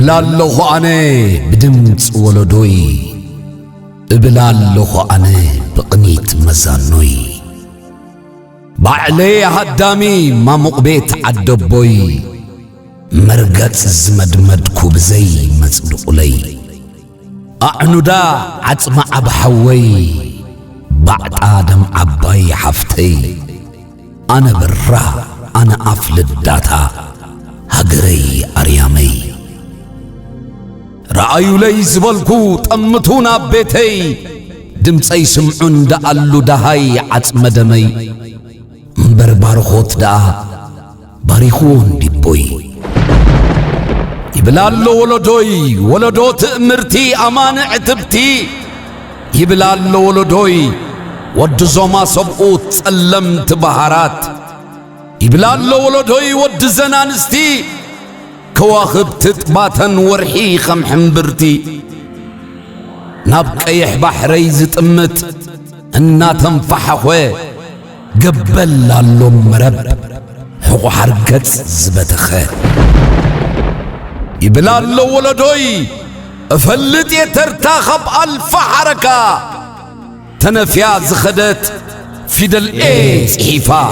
إبلالله أنا بدمت ولدوي إبلالله أنا بقنيت مزانوي بعلي هدامي ما مقبيت عدبوي مرقت زمدمد كوبزي مصدقلي أعندا عطمع بحوي بعد آدم عباي حفتي أنا برا أنا أفلد داتا هجري أريامي رأيو لي زبالكو تأمتونا بيتي دمتي سمعون دا اللو دهاي عطم دمي بربارخوت دا باريخون ديبوي يبلالو ولدوي ولدو تأمرتي أمان اعتبتي يبلالو ولدوي ود زوما سبقو تسلمت بهارات يبلالو ولدوي ود زنانستي كواخب تتباتن ورحي خم حنبرتي نابقيح بحري زتمت انا تنفحخوي قبل لالو مرب حقو حرقت زبتخي يبلالو ولدوي فلت يترتاخب ألف حركة تنفيا زخدت فيدل ايه صحيفة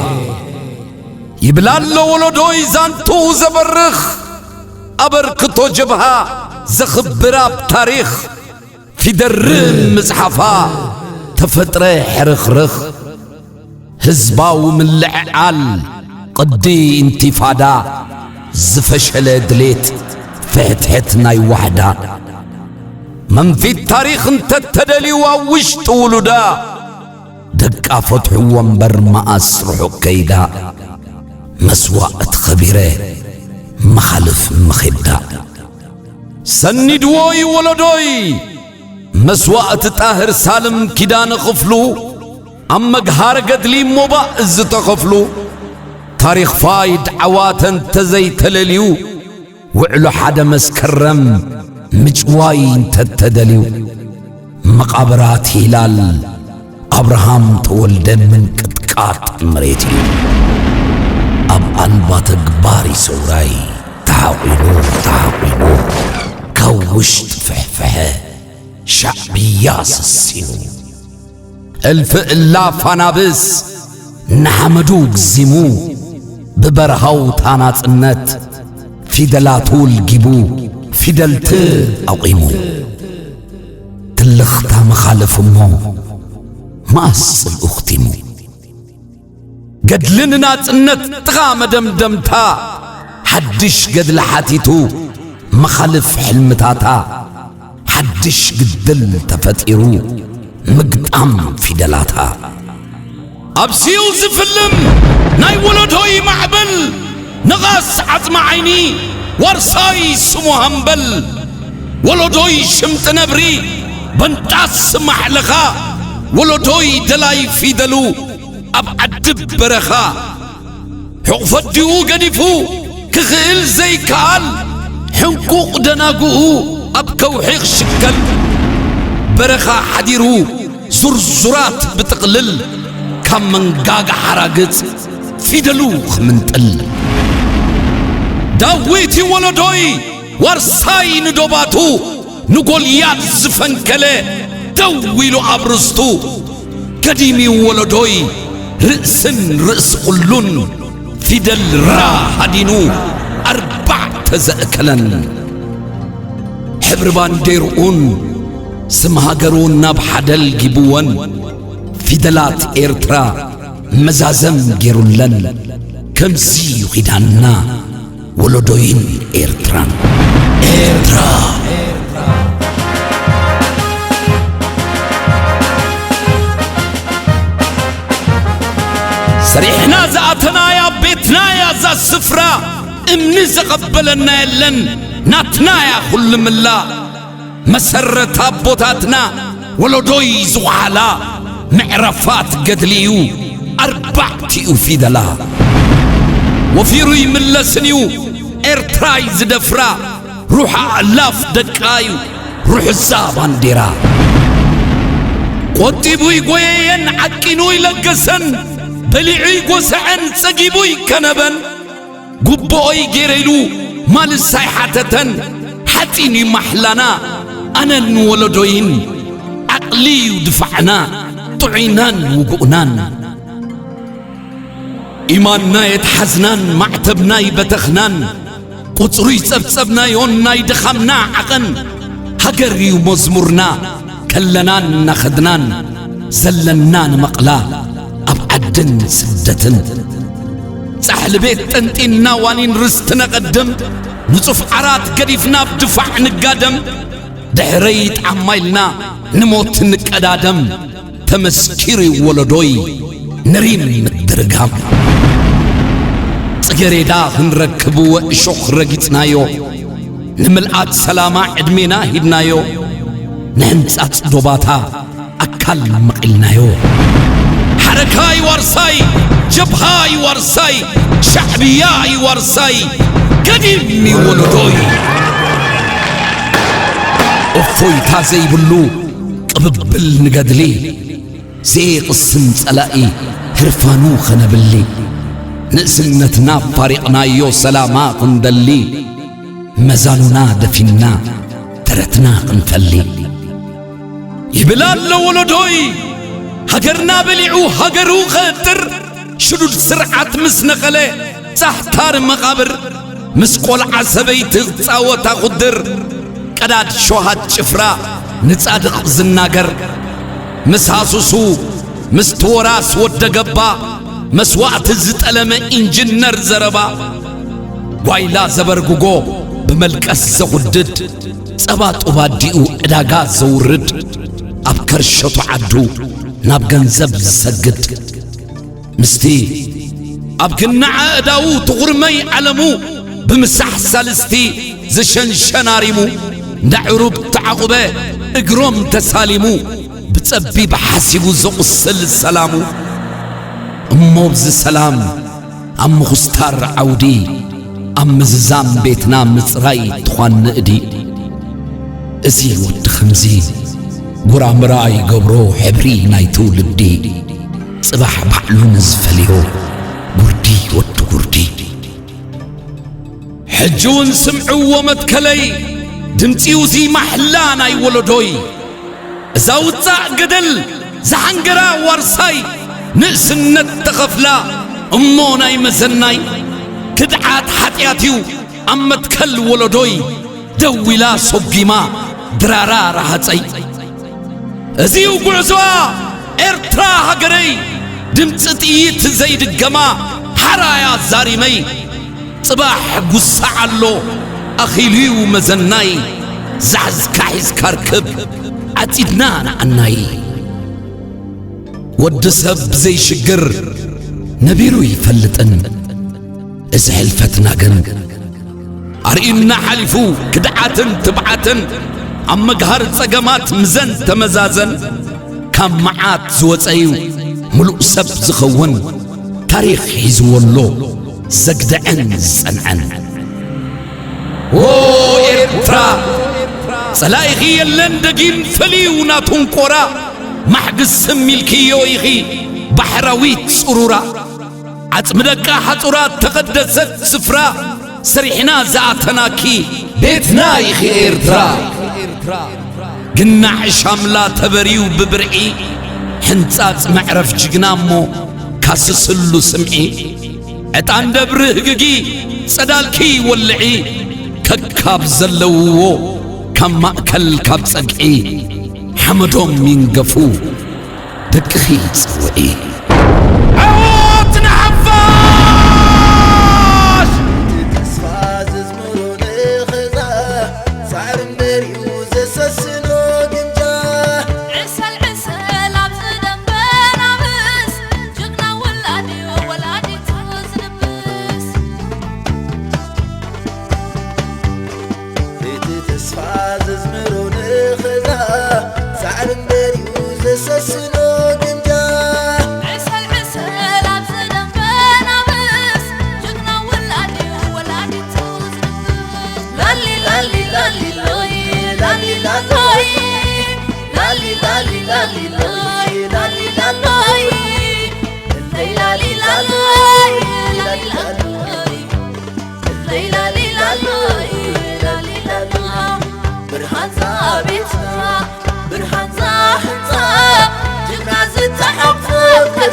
يبلالو ولدوي زانتو زبرخ أبركتو جبها زخبرا بتاريخ في درم مزحفا تفتري حرخرخ هزباو من العقال قدي انتفادا زفشل دليت فتحتنا وحدة من في التاريخ انت تدلي ووش تولدا دقا فتح وانبر ما أسرح كيدا مسواءة خبيرة مخالف مخدا سندوي ولدوي مسواءة طاهر سالم كدان خفلو أما قهار قدلي مبا إز تخفلو تاريخ فايد عواتن تزي تلليو وعلو حدا مسكرم مجواين تتدليو مقابرات هلال أبراهام تولدن من كتكات مريتي أب ألبات قباري سوراي تعاقينو كوشت فحفحة شعبياس السينو الف إلا فانابس نحمدو قزيمو ببرهاو تانات النت فيدلاتو الجيبو فيدلت أقيمو تلختا مخالف مو ما أصل أختمو قد لننا تنت تغام دمدمتا حدش قد لحاتيتو مخالف حلمتاتا حدش قد تفتيرو مقدام فيدلاتا أبسيو زفلم ناي ولدهوي معبل نغاس عظم عيني ورصاي سمو همبل ولدهوي شمت نبري بنتاس محلخا ولدهوي دلاي فيدلو أبعدب برخا حقفديو قدفو كخيل زي كال حنقوق دناقوه أبكو حيق شكل برخا حديرو زرزرات بتقلل كم من قاق حراقت فيدلوخ من تل داويتي ولدوي ورساي ندوباتو نقول ياد زفنكله دويلو أبرستو قديمي ولدوي رأس قلون فيدل را هدينو 4 تزأكلن حبر بانديرون سمها قرون ناب حدل جيبوان فيدلات إيرترا مزازم جيرولن كمزي غدانا ولدوين إيرترا سريحنا زعتنا يا بيتنا يا زا السفرة امني زقبلنا يلن ناتنا يا خل ملا مسرت أبوتاتنا ولدوي زوحلا معرفات قدليو 4 فيدلا وفيرو يملسنيو إيرتراي زدفرا روح ألاف دكايو روح الزابان ديرا قطبوي قويين عكينو يلقسن بلعي قوسعن سقيبوي كنبن قبوي جيريلو مال السايحاتتن حتيني محلنا أنا نولدوين عقلي ودفعنا طعينان وقؤنان إيماننا يتحزنان معتبنا يبتخنان قطري سبسبنا يوننا يدخمنا عقن هجري ومزمرنا كلنان نخدنان زلنان مقلا أبعدن سدتن سحل بيت تنتينا وانين رستنا قدم نصف عرات قريفنا بدفع نقادم دحريت عمايلنا نموت نقدادم تمسكيري ولدوي نريم مدرقام صغيريدا هنركبو وشوخ رقيتنايو نملقات سلاما عدمينا هدنايو نهنسات دوباتا أكل مقلنايو حركاي ورساي جبهاي ورساي شعبياي ورساي قديمي ولدوي أفوي تازي بلو قببل نقدلي سيق السنس ألائي هرفانو خنبلي نقسمتنا فارقنا يو سلاما قندلي مزاننا دفنا ترتنا قنفلي يبلال لولدوي هجرنا بلعو هجرو خطر شدود سرعات مسنقلة سحتار مقابر مسقول عسبي تغطاوة تاخدر قداد شوهات شفرا نتصادق زناقر مساسوسو مستوراس ودقبا مسوات الزتألم إنجنر زربا وايلا زبرقوقو بملكس زغدد سبات أباديو إداغا زورد أبكر شطو عدو نابغن زب زسجد مستي أبكن عاداو تغرمي علمو بمسح سالستي زشن شناريمو دعروب تعقبه اقروم تساليمو بتصبي بحاسبو زقسل السلامو أمو بز السلام أم خستار عودي أم ززام بيتنا مصراي تخوان نقدي ازي ود خمزي قرام راي قبرو حبري نايتو لبدي صباح بحلو نزفليو قردي ود قردي حجون سمعو ومتكلي دمتيو زي محلانا يولدوي زاوتا قدل زحنقرا ورساي نقسنت تغفلا أمونا يمزناي كدعات حتياتيو أمتكل ولدوي دولا صبيما درارا راحتي ازيو قعزوا ارترا هقري دمتتيت زيد الجما حرايا زاريمي صباح قصة علو أخيليو مزناي زعز كايز كاركب عتيدنا عناي ودسب زي شجر نبيرو يفلتن ازعل فتنا جن أرئينا حلفو كدعاتن تبعاتن أما قهر تسقمات مزن تمزازن كم معات زوتايو ملؤ سب زخون تاريخ يزولو زقدعن زنعن إرترا صلايخي يلن دقين فليونا تنقورا محقس سمي الكيو يخي بحراويت سرورا عتمدكا حطورات تقدست سفرا سريحنا زعتناكي بيتنا يخي إرترا قلنا عشاملا تبريو ببرعي حنتات معرف جقنامو كاسسلو سمعي عطان دبره ققي صدالكي ولعي ككاب زلوو كم مأكل كاب سقعي حمدهم ينقفو دكخي صوعي عوت نحفاش تسفاز زمرون خزا سعر مريوز سسنو قنجا عسل عبز دنبنا بس جقنا ولادي تزنبس تسفاز زمرون خزا سعر مريوز سسنو قنجا عسل عبز دنبنا بس جقنا ولادي تزنبس لالي لالي لالي لوي لالي لالوي لالي لالي لالي لوي لالي لالوي لالي لالوي لالي لالوي لالي لالوي لالي لالوي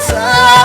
يسار